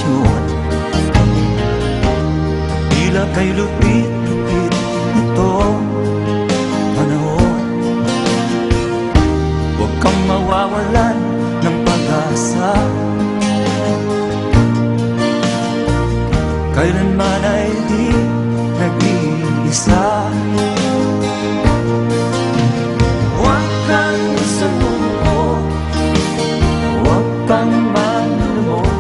direksyon. Tila kay lupit-lupit ito panahon. Huwag kang mawawalan ng pag-asa. Kailanman ay di nag-iisa. Huwag kang sumuko, huwag kang manlumod.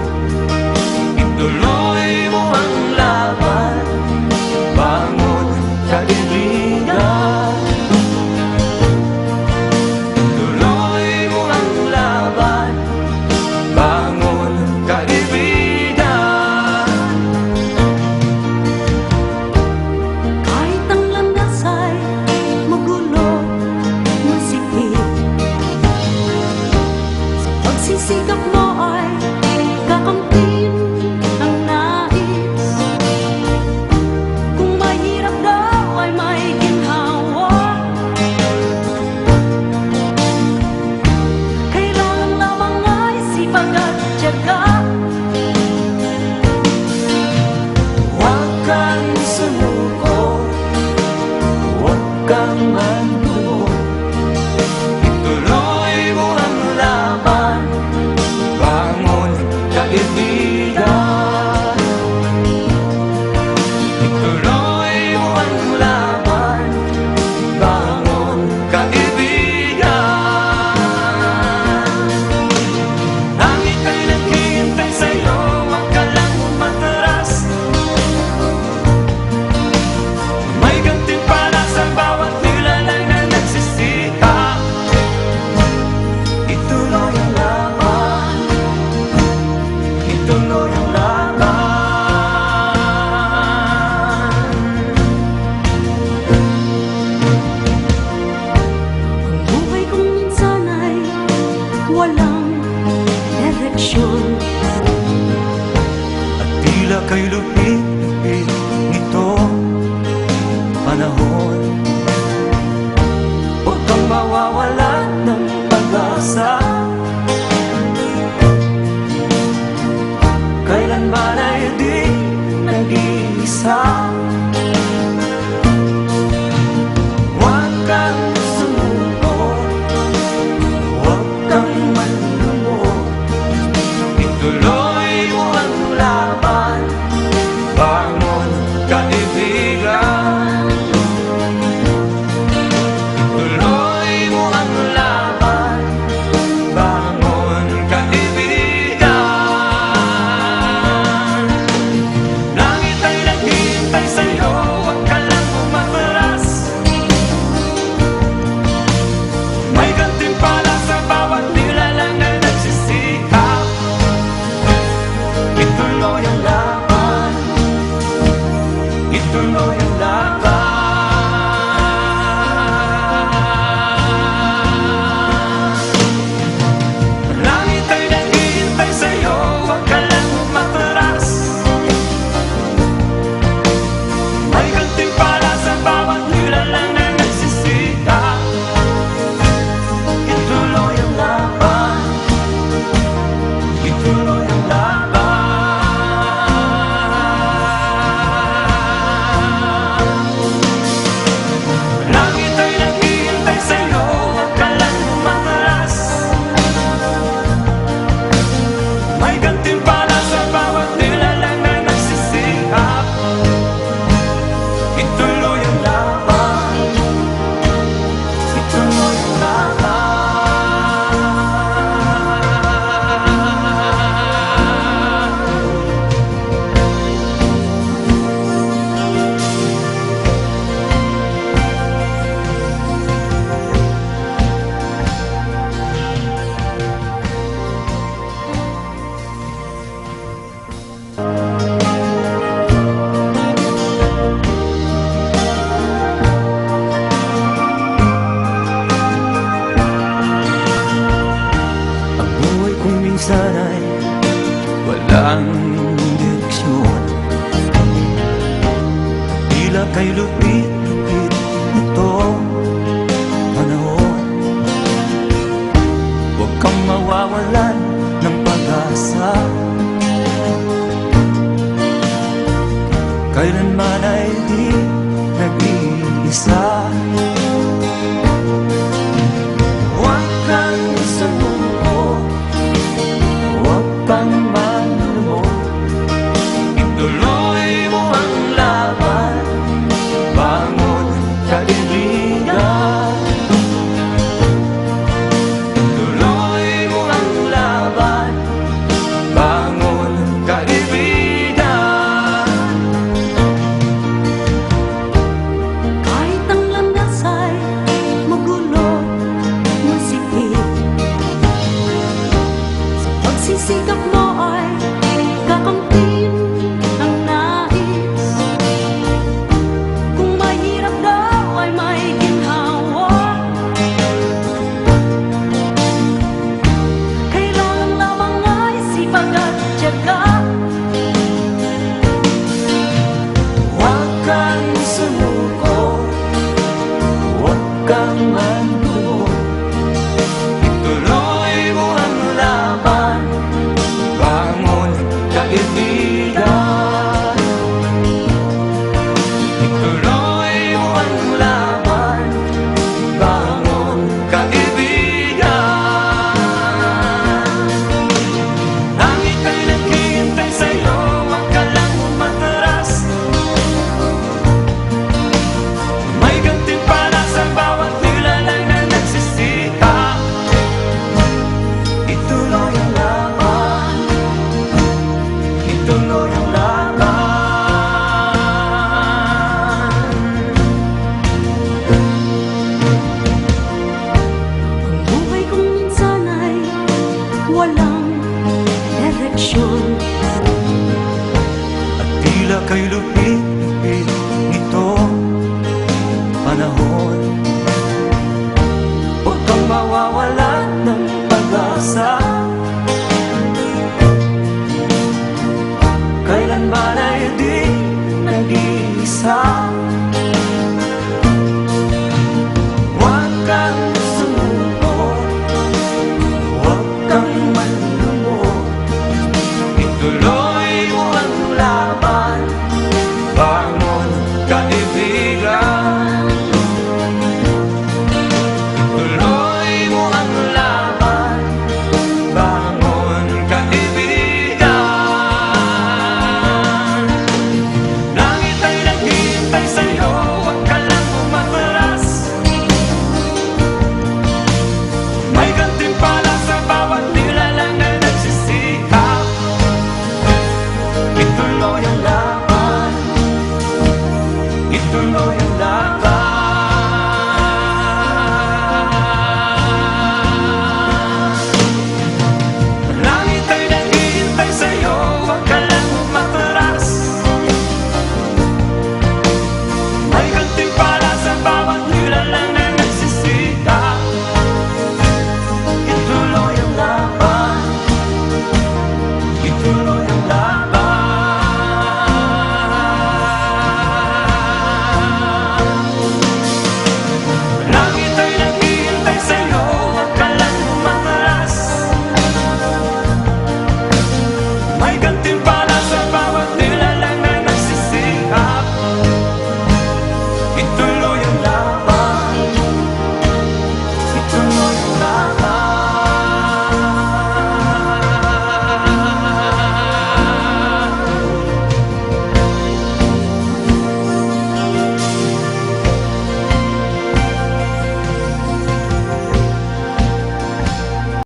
Ituloy mo ang laban, bangon kaibigan. Ituloy mo ang laban, bangon kaibigan. Kahit ang landas ay magulo, masikip, sa pagsisikap mo ay kakamtin ang nais. Kung mahirap daw ay may ginhawa, kailangan lamang ay sipag at tiyaga. Huwag kang sumuko, huwag kang manlumod. Ituloy mo ang laban, bangon kaibigan. Ituloy mo ang laban, bangon kaibigan. Langit ay naghihintay sa'yo, huwag ka lang umatras. May gantimpala sa bawat nilalang na nagsisikap. Ituloy ang laban, ituloy ang laban. Ang buhay kong minsan ay walang direksyon. At tila kay lupit-lupit nito panahon. Huwag kang mawawalan ng pag-asa. Kailanman ay di nag-iisa. Huwag kang sumuko, huwag kang manlumod. Ituloy mo ang laban, bangon kaibigan. Ituloy mo ang laban, bangon kaibigan. Langit ay naghihintay sa'yo, huwag ka lang umatras. May gantimpala sa bawat nilalang na nagsisikap. Ituloy ang laban, ituloy ang laban. Langit ay naghihintay sa'yo, huwag ka lang umatras. May gantimpala sa bawat nilalang na nagsisikap. Ituloy ang laban, ituloy ang laban. Langit ay naghihintay sa'yo, huwag ka lang umatras. May gantimpala sa bawat nilalang na nagsisikap. Ituloy ang laban, ituloy ang laban. Ang buhay kong minsan ay walang direksyon. Tila kay lupit-lupit ito panahon. Huwag kang mawawalan ng pag-asa. kailanman ay di nag-iisa. Huwag kang sumuko, huwag kang manlumo, ituloy mo ang laban, bangon kaibigan. Ituloy mo ang laban, bangon kaibigan. Kahit ang landas ay magulo, masikip, sa pagsisikap mo ay kakamtin ang nais. Kung mahirap daw ay may ginhawa, kailangan lamang ay sipag at tiyaga. Huwag kang sumuko, huwag kang manlumo, ituloy mo ang laban, bangon kaibigan. Ituloy mo ang laban, bangon kaibigan. Langit ay naghihintay sa'yo, huwag ka lang umatras. May gantimpala sa bawat nilalang na nagsisikap. Ituloy ang laban, ituloy ang laban. Ang buhay kong minsan ay walang direksyon. At tila kay lupit nito panahon. Huwag kang mawawalan ng pag-asa, kailanman ay di nag-iisa.